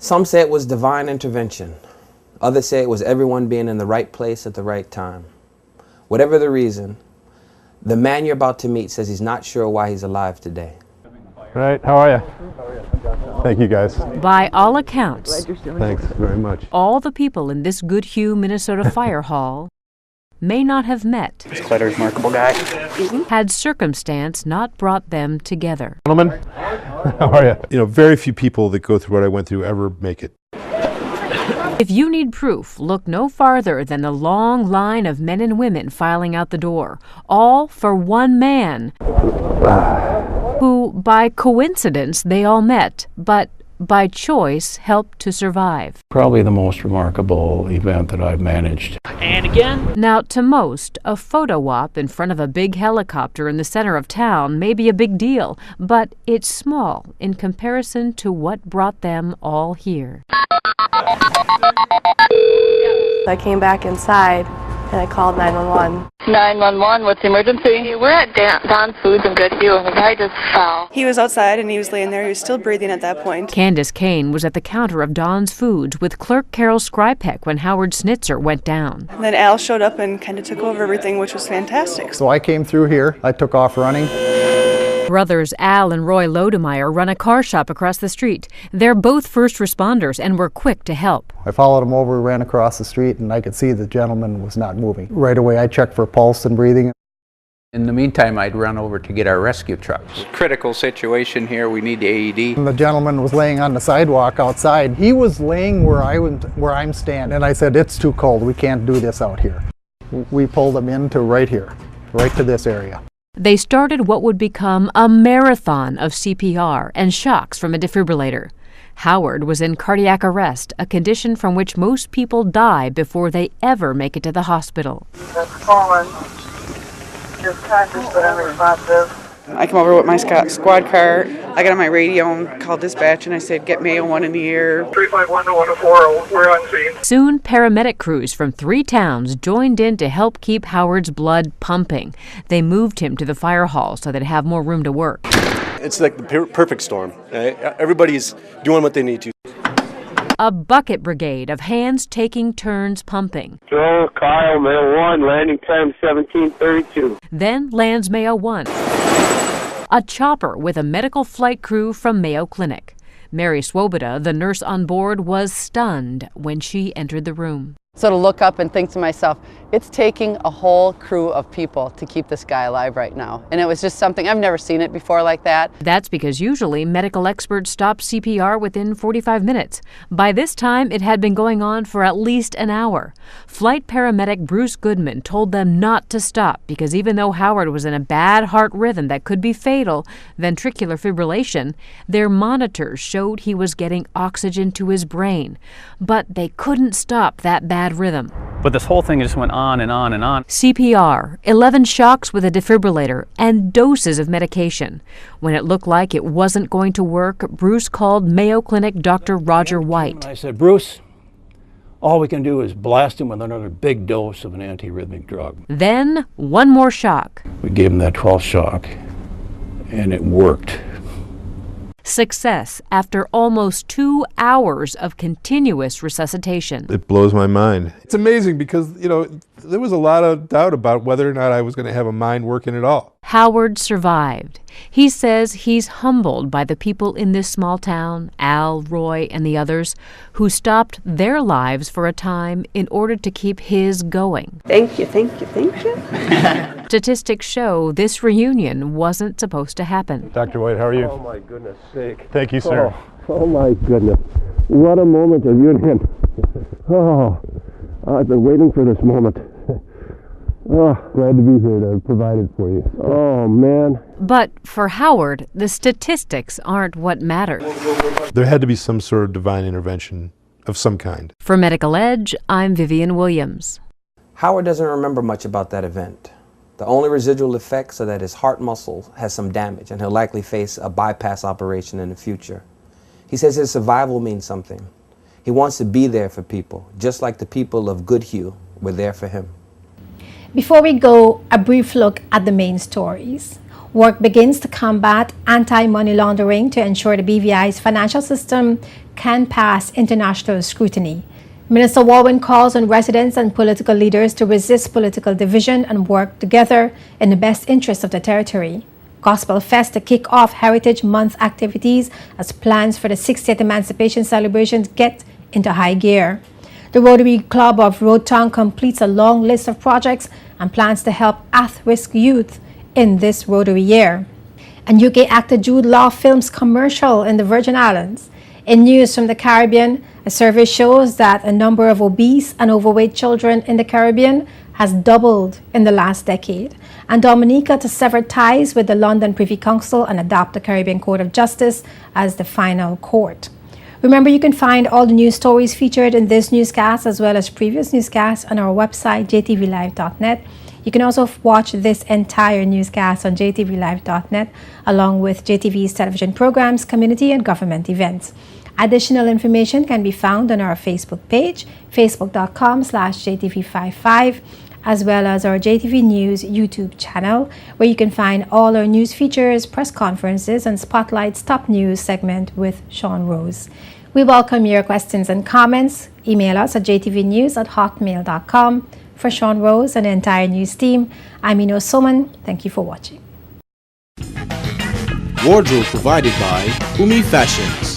Some say it was divine intervention. Others say it was everyone being in the right place at the right time. Whatever the reason, the man you're about to meet says he's not sure why he's alive today. Right, how are you? Thank you, guys. By all accounts, Thanks very much. all the people in this Goodhue, Minnesota fire hall may not have met. He's quite a remarkable guy. Had circumstance not brought them together. Gentlemen, how are you? You know, very few people that go through what I went through ever make it. If you need proof, look no farther than the long line of men and women filing out the door, all for one man, who, by coincidence, they all met, but by choice helped to survive. Probably the most remarkable event that I've managed. And again. Now, to most, a photo op in front of a big helicopter in the center of town may be a big deal, but it's small in comparison to what brought them all here. I came back inside and I called 911. 911, what's the emergency? We're at Don's Foods in Goodhue, and the guy just fell. He was outside and he was laying there. He was still breathing at that point. Candace Kane was at the counter of Don's Foods with clerk Carol Skrypek when Howard Schnitzer went down. And then Al showed up and kind of took over everything, which was fantastic. So I came through here. I took off running. Brothers Al and Roy Lodemeyer run a car shop across the street. They're both first responders and were quick to help. I followed him over, ran across the street, and I could see the gentleman was not moving. Right away, I checked for pulse and breathing. In the meantime, I'd run over to get our rescue trucks. Critical situation here, we need the AED. And the gentleman was laying on the sidewalk outside. He was laying where I'm standing, and I said, "It's too cold, we can't do this out here." We pulled him into right here, right to this area. They started what would become a marathon of CPR and shocks from a defibrillator. Howard was in cardiac arrest, a condition from which most people die before they ever make it to the hospital. That's fallen. Just conscious but unresponsive. I come over with my squad car. I got on my radio and called dispatch, and I said, "Get Mayo 1 in the air." 351 to 104, we're on scene. Soon, paramedic crews from 3 towns joined in to help keep Howard's blood pumping. They moved him to the fire hall so they'd have more room to work. It's like the perfect storm. Right? Everybody's doing what they need to. A bucket brigade of hands taking turns pumping. Joe, Kyle, Mayo 1, landing time 1732. Then lands Mayo 1. A chopper with a medical flight crew from Mayo Clinic. Mary Swoboda, the nurse on board, was stunned when she entered the room. So to look up and think to myself, it's taking a whole crew of people to keep this guy alive right now. And it was just something, I've never seen it before like that. That's because usually medical experts stop CPR within 45 minutes. By this time, it had been going on for at least an hour. Flight paramedic Bruce Goodman told them not to stop because even though Howard was in a bad heart rhythm that could be fatal, ventricular fibrillation, their monitors showed he was getting oxygen to his brain. But they couldn't stop that bad rhythm. But this whole thing just went on and on and on. CPR, 11 shocks with a defibrillator, and doses of medication. When it looked like it wasn't going to work, Bruce called Mayo Clinic Dr. Roger White. I said, "Bruce, all we can do is blast him with another big dose of an antiarrhythmic drug." Then, one more shock. We gave him that 12th shock, and it worked. Success after almost 2 hours of continuous resuscitation. It blows my mind. It's amazing because, you know, there was a lot of doubt about whether or not I was going to have a mind working at all. Howard survived. He says he's humbled by the people in this small town, Al, Roy, and the others, who stopped their lives for a time in order to keep his going. Thank you, thank you, thank you. Statistics show this reunion wasn't supposed to happen. Dr. White, how are you? Oh my goodness sake. Thank you, sir. Oh my goodness. What a moment of union. Oh, I've been waiting for this moment. Oh, glad to be here to provide it for you. Oh, man. But for Howard, the statistics aren't what matters. There had to be some sort of divine intervention of some kind. For Medical Edge, I'm Vivian Williams. Howard doesn't remember much about that event. The only residual effects are that his heart muscle has some damage and he'll likely face a bypass operation in the future. He says his survival means something. He wants to be there for people, just like the people of Goodhue were there for him. Before we go, a brief look at the main stories. Work begins to combat anti-money laundering to ensure the BVI's financial system can pass international scrutiny. Minister Walwyn calls on residents and political leaders to resist political division and work together in the best interest of the territory. Gospel Fest to kick off Heritage Month activities as plans for the 60th Emancipation celebrations get into high gear. The Rotary Club of Roadtown completes a long list of projects and plans to help at-risk youth in this Rotary year. And UK actor Jude Law films commercial in the Virgin Islands. In news from the Caribbean, a survey shows that a number of obese and overweight children in the Caribbean has doubled in the last decade. And Dominica to sever ties with the London Privy Council and adopt the Caribbean Court of Justice as the final court. Remember, you can find all the news stories featured in this newscast as well as previous newscasts on our website, jtvlive.net. You can also watch this entire newscast on jtvlive.net along with JTV's television programs, community and government events. Additional information can be found on our Facebook page, facebook.com/JTV55, as well as our JTV News YouTube channel, where you can find all our news features, press conferences, and Spotlight's Top News segment with Sean Rose. We welcome your questions and comments. Email us at jtvnews@hotmail.com. For Sean Rose and the entire news team, I'm Ino Soman. Thank you for watching. Wardrobe provided by Umi Fashions.